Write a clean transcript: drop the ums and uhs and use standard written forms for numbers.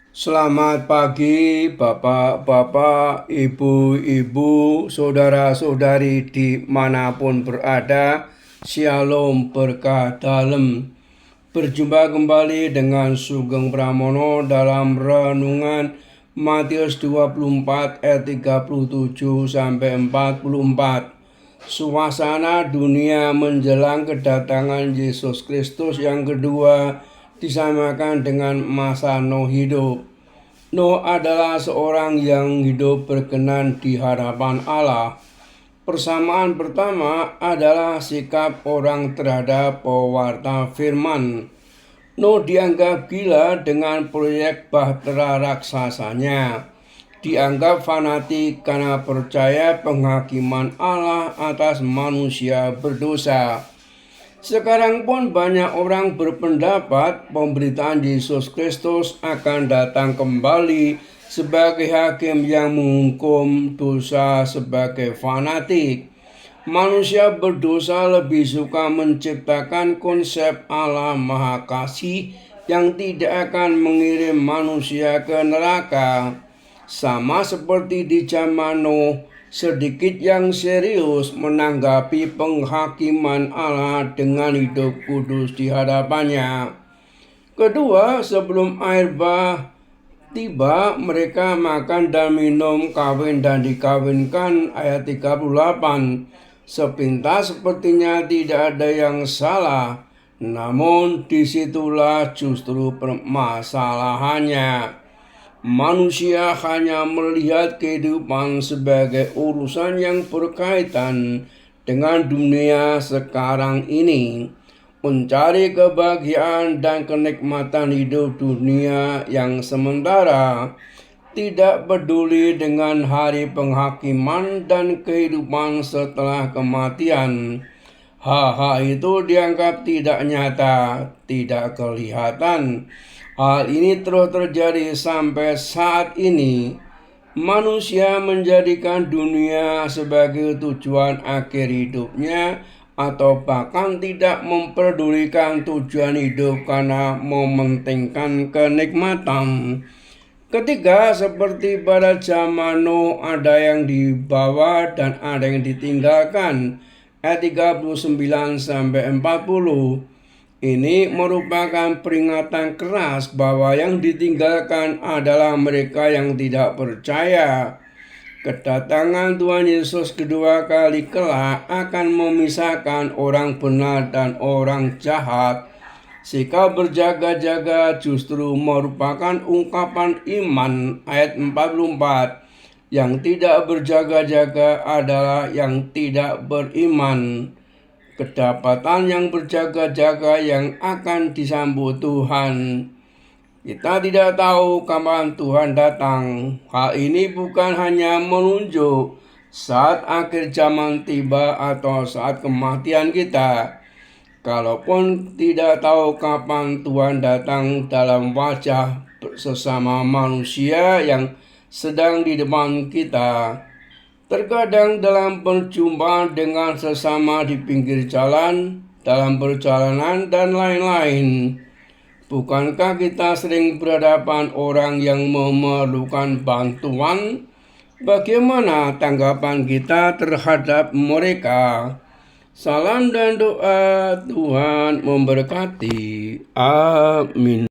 Selamat pagi, Bapak-bapak, Ibu-ibu, saudara-saudari dimanapun berada. Shalom berkah dalam. Berjumpa kembali dengan Sugeng Pramono dalam renungan Matius 24 ayat 37 sampai 44. Suasana dunia menjelang kedatangan Yesus Kristus yang kedua disamakan dengan masa Nuh hidup. Nuh adalah seorang yang hidup berkenan di hadapan Allah. Persamaan pertama adalah sikap orang terhadap pewarta firman. Nuh dianggap gila dengan proyek bahtera raksasanya. Dianggap fanatik karena percaya penghakiman Allah atas manusia berdosa. Sekarang pun banyak orang berpendapat pemberitaan Yesus Kristus akan datang kembali sebagai hakim yang menghukum dosa sebagai fanatik. Manusia berdosa lebih suka menciptakan konsep Allah Maha Kasih yang tidak akan mengirim manusia ke neraka. Sama seperti di zaman Nuh, sedikit yang serius menanggapi penghakiman Allah dengan hidup kudus di hadapannya. Kedua, sebelum air bah tiba, mereka makan dan minum, kawin dan dikawinkan. Ayat 38. Sepintas sepertinya tidak ada yang salah, namun disitulah justru permasalahannya. Manusia hanya melihat kehidupan sebagai urusan yang berkaitan dengan dunia sekarang ini, mencari kebahagiaan dan kenikmatan hidup dunia yang sementara, tidak peduli dengan hari penghakiman dan kehidupan setelah kematian. Hal-hal itu dianggap tidak nyata, tidak kelihatan. Hal ini terus terjadi sampai saat ini. Manusia menjadikan dunia sebagai tujuan akhir hidupnya atau bahkan tidak memperdulikan tujuan hidup karena mementingkan kenikmatan. Ketiga, seperti pada zaman Nuh, ada yang dibawa dan ada yang ditinggalkan. Ayat 39 sampai 40. Ini merupakan peringatan keras bahwa yang ditinggalkan adalah mereka yang tidak percaya. Kedatangan Tuhan Yesus kedua kali kelak akan memisahkan orang benar dan orang jahat. Sikap berjaga-jaga justru merupakan ungkapan iman. Ayat 44. Yang tidak berjaga-jaga adalah yang tidak beriman. Kedapatan yang berjaga-jaga yang akan disambut Tuhan. Kita tidak tahu kapan Tuhan datang. Hal ini bukan hanya menunjuk saat akhir zaman tiba atau saat kematian kita. Kalaupun tidak tahu kapan Tuhan datang dalam wajah sesama manusia yang sedang di depan kita, terkadang dalam perjumpaan dengan sesama di pinggir jalan, dalam perjalanan, dan lain-lain. Bukankah kita sering berhadapan orang yang memerlukan bantuan? Bagaimana tanggapan kita terhadap mereka? Salam dan doa, Tuhan memberkati. Amin.